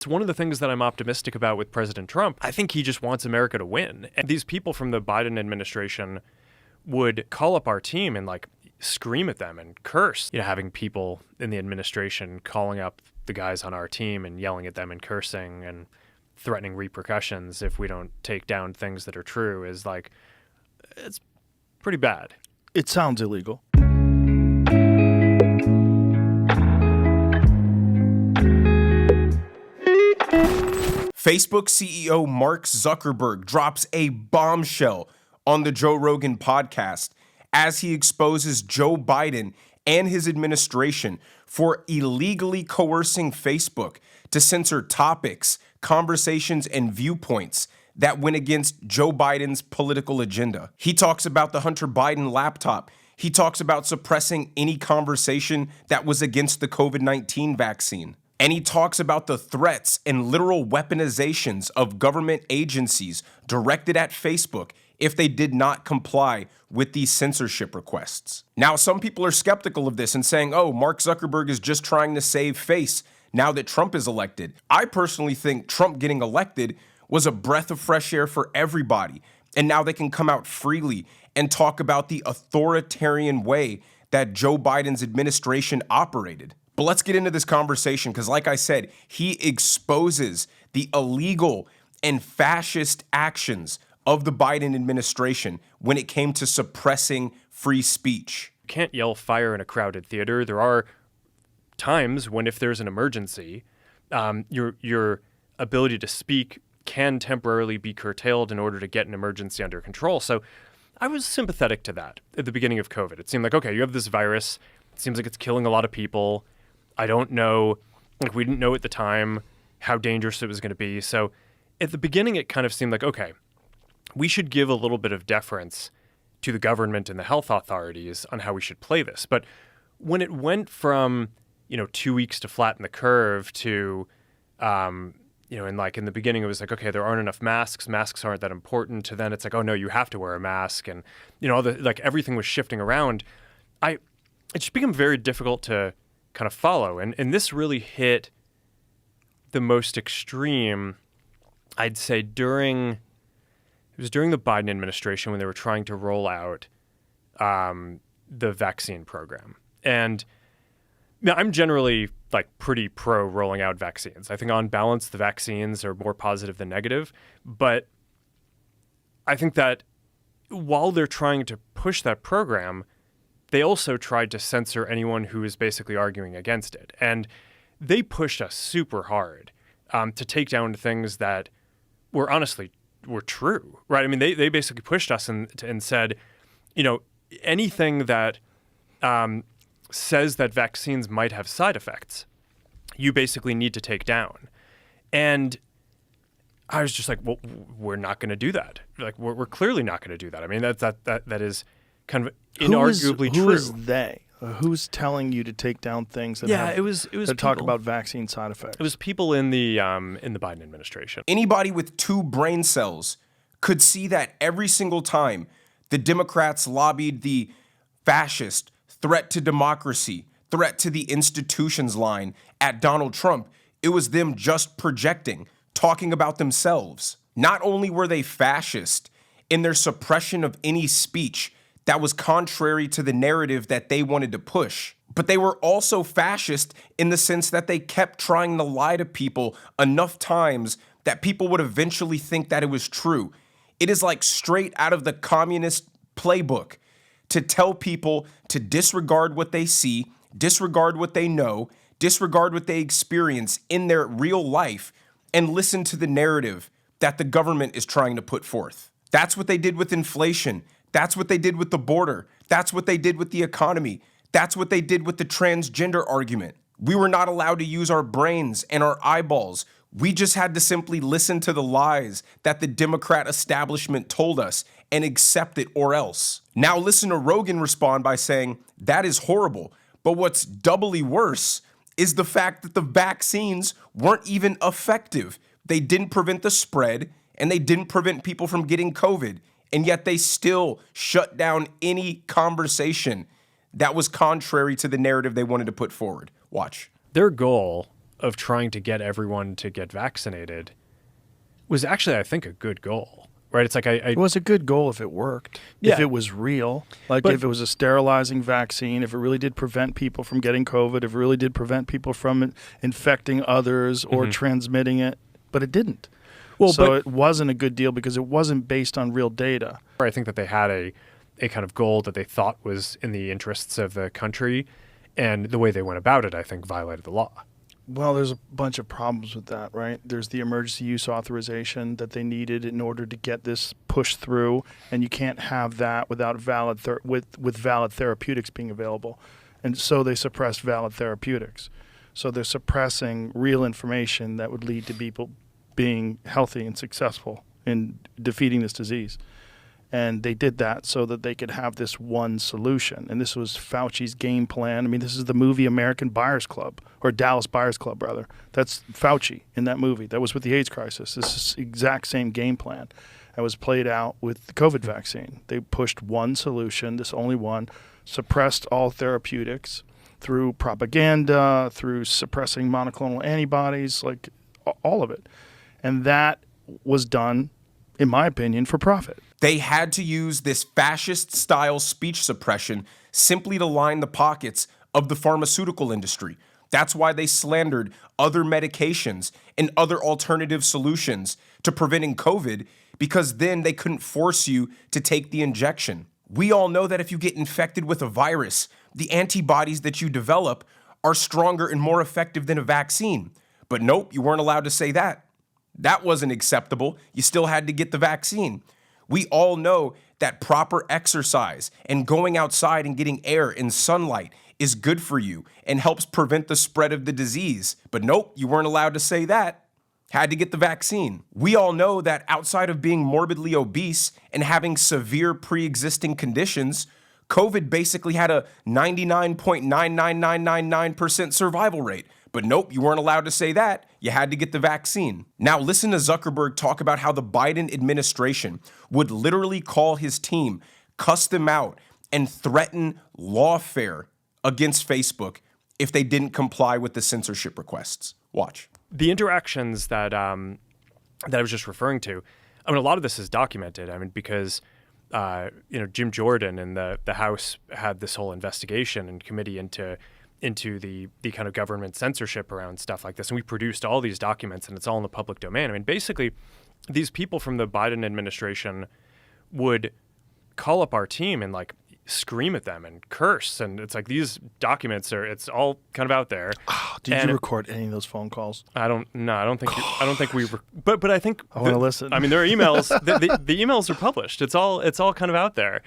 It's one of the things that I'm optimistic about with President Trump. I think he just wants America to win. And these people from the Biden administration would call up our team and scream at them and curse. Having people in the administration calling up the guys on our team and yelling at them and cursing and threatening repercussions if we don't take down things that are true is it's pretty bad. It sounds illegal. Facebook CEO Mark Zuckerberg drops a bombshell on the Joe Rogan podcast as he exposes Joe Biden and his administration for illegally coercing Facebook to censor topics, conversations, and viewpoints that went against Joe Biden's political agenda. He talks about the Hunter Biden laptop. He talks about suppressing any conversation that was against the COVID-19 vaccine. And he talks about the threats and literal weaponizations of government agencies directed at Facebook if they did not comply with these censorship requests. Now, some people are skeptical of this and saying, oh, Mark Zuckerberg is just trying to save face now that Trump is elected. I personally think Trump getting elected was a breath of fresh air for everybody. And now they can come out freely and talk about the authoritarian way that Joe Biden's administration operated. But let's get into this conversation because, like I said, he exposes the illegal and fascist actions of the Biden administration when it came to suppressing free speech. You can't yell fire in a crowded theater. There are times when if there's an emergency, your ability to speak can temporarily be curtailed in order to get an emergency under control. So I was sympathetic to that at the beginning of COVID. It seemed like, okay, you have this virus. It seems like it's killing a lot of people. I don't know, we didn't know at the time how dangerous it was going to be. So at the beginning, it kind of seemed like, okay, we should give a little bit of deference to the government and the health authorities on how we should play this. But when it went from, 2 weeks to flatten the curve to, in the beginning, it was like, okay, there aren't enough masks. Masks aren't that important. To then it's like, oh no, you have to wear a mask. And, everything was shifting around. It just became very difficult to kind of follow. And this really hit the most extreme, I'd say, during the Biden administration when they were trying to roll out the vaccine program. And now I'm generally pretty pro rolling out vaccines. I think on balance, the vaccines are more positive than negative. But I think that while they're trying to push that program, they also tried to censor anyone who was basically arguing against it. And they pushed us super hard to take down things that were true, right? I mean, they basically pushed us and said, anything that says that vaccines might have side effects, you basically need to take down. And I was just like, well, we're not going to do that. We're clearly not going to do that. I mean, that is kind of inarguably true. Who is they? Who's telling you to take down things that it was that talk about vaccine side effects? It was people in the Biden administration. Anybody with 2 brain cells could see that every single time the Democrats lobbied the fascist, threat to democracy, threat to the institutions line at Donald Trump, it was them just projecting, talking about themselves. Not only were they fascist in their suppression of any speech that was contrary to the narrative that they wanted to push, but they were also fascist in the sense that they kept trying to lie to people enough times that people would eventually think that it was true. It is straight out of the communist playbook to tell people to disregard what they see, disregard what they know, disregard what they experience in their real life, and listen to the narrative that the government is trying to put forth. That's what they did with inflation. That's what they did with the border. That's what they did with the economy. That's what they did with the transgender argument. We were not allowed to use our brains and our eyeballs. We just had to simply listen to the lies that the Democrat establishment told us and accept it or else. Now listen to Rogan respond by saying, that is horrible. But what's doubly worse is the fact that the vaccines weren't even effective. They didn't prevent the spread and they didn't prevent people from getting COVID. And yet they still shut down any conversation that was contrary to the narrative they wanted to put forward. Watch. Their goal of trying to get everyone to get vaccinated was actually, I think, a good goal, right? It's like It was a good goal if it worked. Yeah. If it was real, like But- if it was a sterilizing vaccine, if it really did prevent people from getting COVID, if it really did prevent people from infecting others or transmitting it, but it didn't. Well, So but- it wasn't a good deal because it wasn't based on real data. I think that they had a kind of goal that they thought was in the interests of the country, and the way they went about it, I think, violated the law. Well, there's a bunch of problems with that, right? There's the emergency use authorization that they needed in order to get this pushed through, and you can't have that without with valid therapeutics being available. And so they suppressed valid therapeutics. So they're suppressing real information that would lead to people being healthy and successful in defeating this disease. And they did that so that they could have this one solution. And this was Fauci's game plan. I mean, this is the movie American Buyers Club, or Dallas Buyers Club, rather. That's Fauci in that movie. That was with the AIDS crisis. This is the exact same game plan that was played out with the COVID vaccine. They pushed one solution, this only one, suppressed all therapeutics through propaganda, through suppressing monoclonal antibodies, like all of it. And that was done, in my opinion, for profit. They had to use this fascist-style speech suppression simply to line the pockets of the pharmaceutical industry. That's why they slandered other medications and other alternative solutions to preventing COVID, because then they couldn't force you to take the injection. We all know that if you get infected with a virus, the antibodies that you develop are stronger and more effective than a vaccine. But nope, you weren't allowed to say that. That wasn't acceptable. You still had to get the vaccine. We all know that proper exercise and going outside and getting air and sunlight is good for you and helps prevent the spread of the disease. But nope, you weren't allowed to say that. Had to get the vaccine. We all know that outside of being morbidly obese and having severe pre-existing conditions, COVID basically had a 99.99999% survival rate. But nope, you weren't allowed to say that. You had to get the vaccine. Now listen to Zuckerberg talk about how the Biden administration would literally call his team, cuss them out, and threaten lawfare against Facebook if they didn't comply with the censorship requests. Watch. The interactions that I was just referring to, I mean, a lot of this is documented. I mean, because Jim Jordan and the House had this whole investigation and committee into the kind of government censorship around stuff like this. And we produced all these documents, and it's all in the public domain. I mean, basically, these people from the Biden administration would call up our team and like scream at them and curse. And it's like these documents it's all kind of out there. Oh, did you record any of those phone calls? I don't think we but I think I want to listen. I mean, there are emails. the emails are published. It's all kind of out there.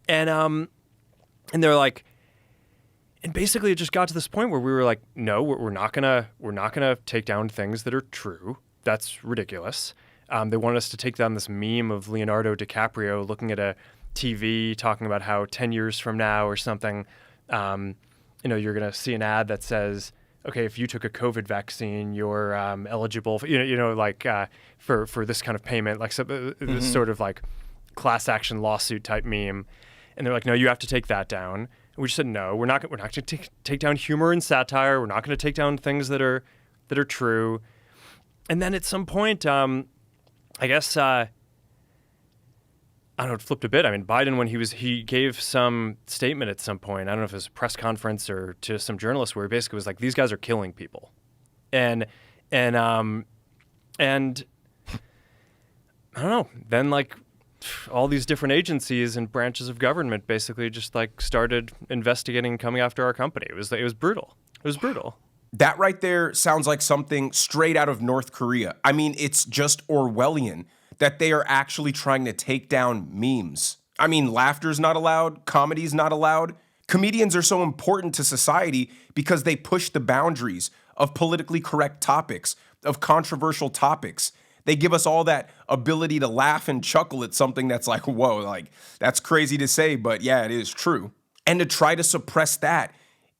And they're like, and basically, it just got to this point where we were like, no, we're not gonna take down things that are true. That's ridiculous. They wanted us to take down this meme of Leonardo DiCaprio looking at a TV talking about how 10 years from now or something, you're gonna see an ad that says, okay, if you took a COVID vaccine, you're eligible for, for this kind of payment, like this sort of like class action lawsuit type meme. And they're like, no, you have to take that down. We just said, no, we're not going to take down humor and satire. We're not going to take down things that are true. And then at some point, I guess, I don't know, it flipped a bit. I mean, Biden, when he gave some statement at some point, I don't know if it was a press conference or to some journalists, where he basically was like, these guys are killing people. And I don't know, then like, all these different agencies and branches of government basically just like started investigating, coming after our company. It was brutal. It was brutal. That right there sounds like something straight out of North Korea. I mean, it's just Orwellian that they are actually trying to take down memes. I mean, laughter's not allowed, comedy's not allowed. Comedians are so important to society because they push the boundaries of politically correct topics, of controversial topics. They give us all that ability to laugh and chuckle at something that's like, whoa, like that's crazy to say, but yeah, it is true. And to try to suppress that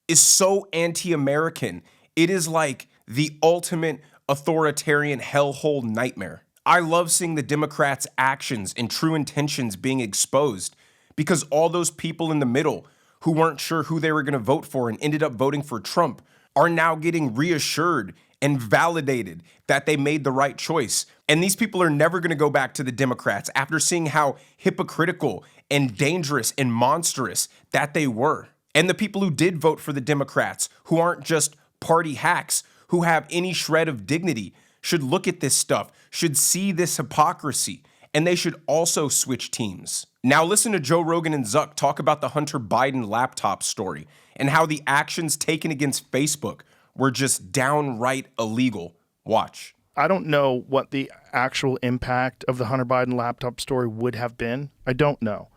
is so anti-American. It is like the ultimate authoritarian hellhole nightmare. I love seeing the Democrats' actions and true intentions being exposed, because all those people in the middle who weren't sure who they were going to vote for and ended up voting for Trump are now getting reassured and validated that they made the right choice. And these people are never going to go back to the Democrats after seeing how hypocritical and dangerous and monstrous that they were. And the people who did vote for the Democrats, who aren't just party hacks, who have any shred of dignity, should look at this stuff, should see this hypocrisy, and they should also switch teams. Now listen to Joe Rogan and Zuck talk about the Hunter Biden laptop story and how the actions taken against Facebook were just downright illegal. Watch. I don't know what the actual impact of the Hunter Biden laptop story would have been. I don't know.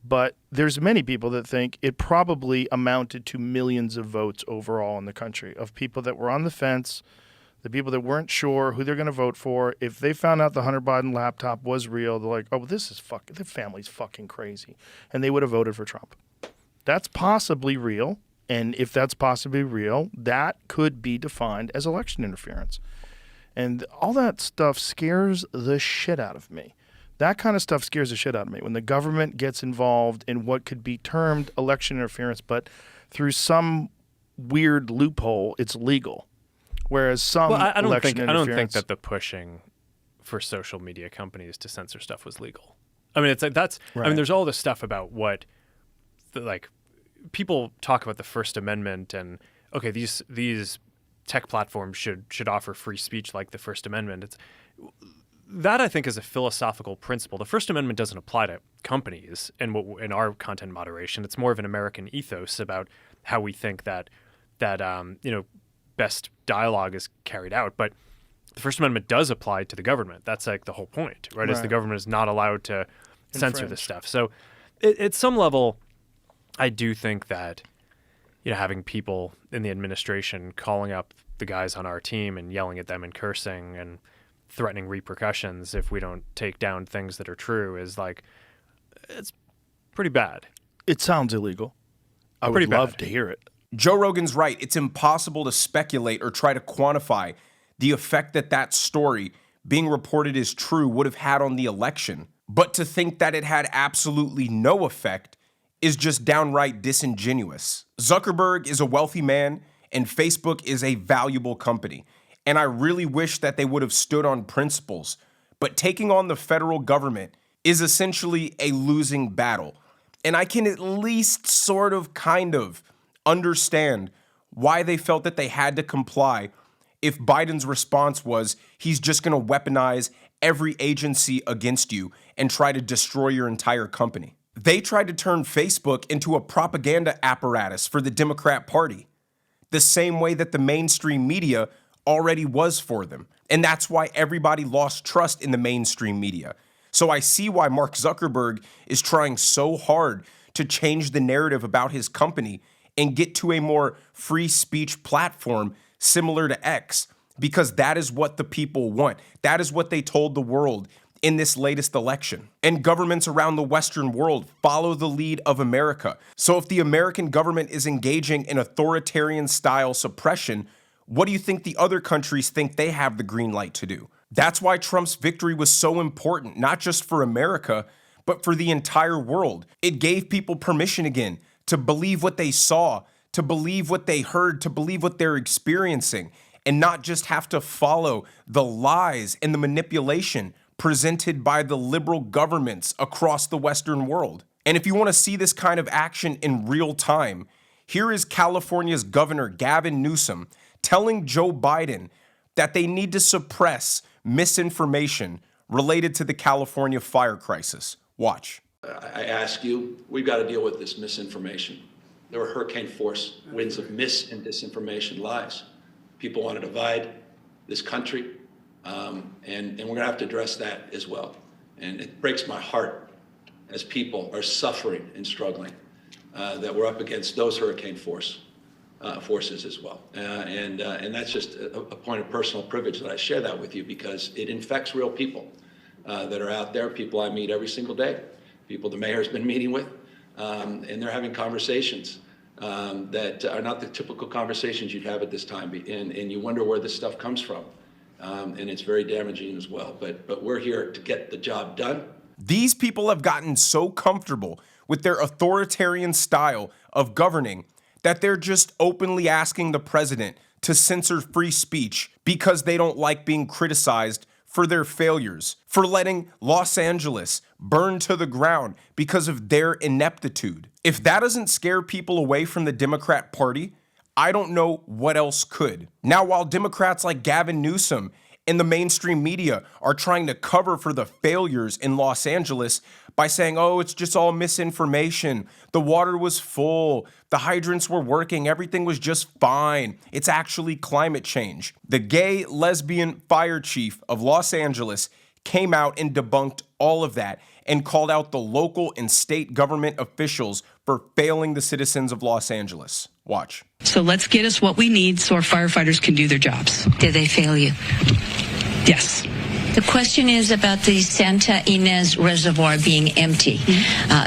But there's many people that think it probably amounted to millions of votes overall in the country of people that were on the fence, the people that weren't sure who they're going to vote for. If they found out the Hunter Biden laptop was real, they're like, oh, this is fucking, the family's fucking crazy. And they would have voted for Trump. That's possibly real. And if that's possibly real, that could be defined as election interference. And all that stuff scares the shit out of me. That kind of stuff scares the shit out of me. When the government gets involved in what could be termed election interference, but through some weird loophole, it's legal. Whereas some I don't election think interference... that the pushing for social media companies to censor stuff was legal. I mean, it's like that's. Right. I mean, there's all this stuff about what, like, people talk about the First Amendment and okay, these tech platforms should offer free speech like the First Amendment. It's that I think is a philosophical principle. The First Amendment doesn't apply to companies in our content moderation. It's more of an American ethos about how we think that best dialogue is carried out. But the First Amendment does apply to the government. That's like the whole point, right? Is the government is not allowed to censor this stuff. So at some level, I do think that having people in the administration calling up the guys on our team and yelling at them and cursing and threatening repercussions if we don't take down things that are true is like, it's pretty bad. It sounds illegal. I would love to hear it. Joe Rogan's right. It's impossible to speculate or try to quantify the effect that story being reported as true would have had on the election. But to think that it had absolutely no effect is just downright disingenuous. Zuckerberg is a wealthy man and Facebook is a valuable company. And I really wish that they would have stood on principles. But taking on the federal government is essentially a losing battle. And I can at least kind of understand why they felt that they had to comply if Biden's response was he's just going to weaponize every agency against you and try to destroy your entire company. They tried to turn Facebook into a propaganda apparatus for the Democrat Party, the same way that the mainstream media already was for them. And that's why everybody lost trust in the mainstream media. So I see why Mark Zuckerberg is trying so hard to change the narrative about his company and get to a more free speech platform similar to X, because that is what the people want. That is what they told the world in this latest election. And governments around the Western world follow the lead of America. So if the American government is engaging in authoritarian style suppression, what do you think the other countries think they have the green light to do? That's why Trump's victory was so important, not just for America, but for the entire world. It gave people permission again to believe what they saw, to believe what they heard, to believe what they're experiencing, and not just have to follow the lies and the manipulation presented by the liberal governments across the Western world. And if you want to see this kind of action in real time, here is California's Governor Gavin Newsom telling Joe Biden that they need to suppress misinformation related to the California fire crisis. Watch. I ask you, we've got to deal with this misinformation. There were hurricane force winds of mis and disinformation lies. People want to divide this country, and we're going to have to address that as well. And it breaks my heart as people are suffering and struggling that we're up against those hurricane forces as well. And that's just a point of personal privilege that I share that with you because it infects real people that are out there, people I meet every single day, people the mayor's been meeting with, and they're having conversations that are not the typical conversations you'd have at this time. And you wonder where this stuff comes from. And it's very damaging as well. But we're here to get the job done. These people have gotten so comfortable with their authoritarian style of governing that they're just openly asking the president to censor free speech because they don't like being criticized for their failures, for letting Los Angeles burn to the ground because of their ineptitude. If that doesn't scare people away from the Democrat Party, I don't know what else could. Now, while Democrats like Gavin Newsom and the mainstream media are trying to cover for the failures in Los Angeles by saying, oh, it's just all misinformation. The water was full. The hydrants were working. Everything was just fine. It's actually climate change. The gay lesbian fire chief of Los Angeles came out and debunked all of that and called out the local and state government officials for failing the citizens of Los Angeles. Watch. So let's get us what we need so our firefighters can do their jobs. Did they fail you? Yes. The question is about the Santa Ynez Reservoir being empty.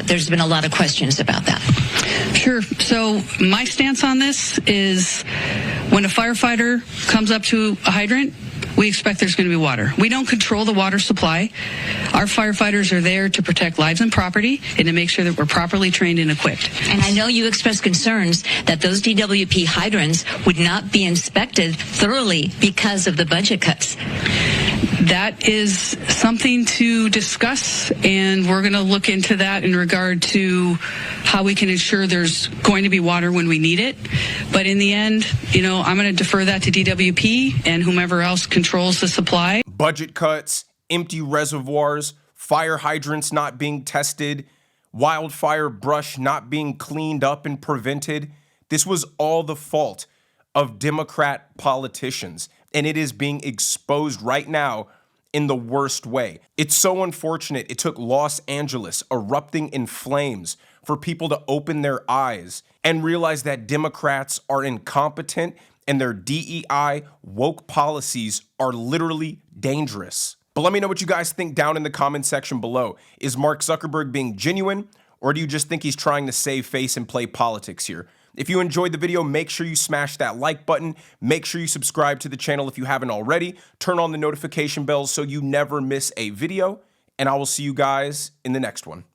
There's been a lot of questions about that. Sure. So my stance on this is when a firefighter comes up to a hydrant, we expect there's going to be water. We don't control the water supply. Our firefighters are there to protect lives and property and to make sure that we're properly trained and equipped. And I know you expressed concerns that those DWP hydrants would not be inspected thoroughly because of the budget cuts. That is something to discuss, and we're going to look into that in regard to how we can ensure there's going to be water when we need it. But in the end, I'm going to defer that to DWP and whomever else controls the supply. Budget cuts, empty reservoirs, fire hydrants not being tested, wildfire brush not being cleaned up and prevented. This was all the fault of Democrat politicians, and it is being exposed right now in the worst way. It's so unfortunate it took Los Angeles erupting in flames for people to open their eyes and realize that Democrats are incompetent and their DEI woke policies are literally dangerous. But let me know what you guys think down in the comment section below. Is Mark Zuckerberg being genuine, or do you just think he's trying to save face and play politics here? If you enjoyed the video, make sure you smash that like button. Make sure you subscribe to the channel if you haven't already. Turn on the notification bells so you never miss a video. And I will see you guys in the next one.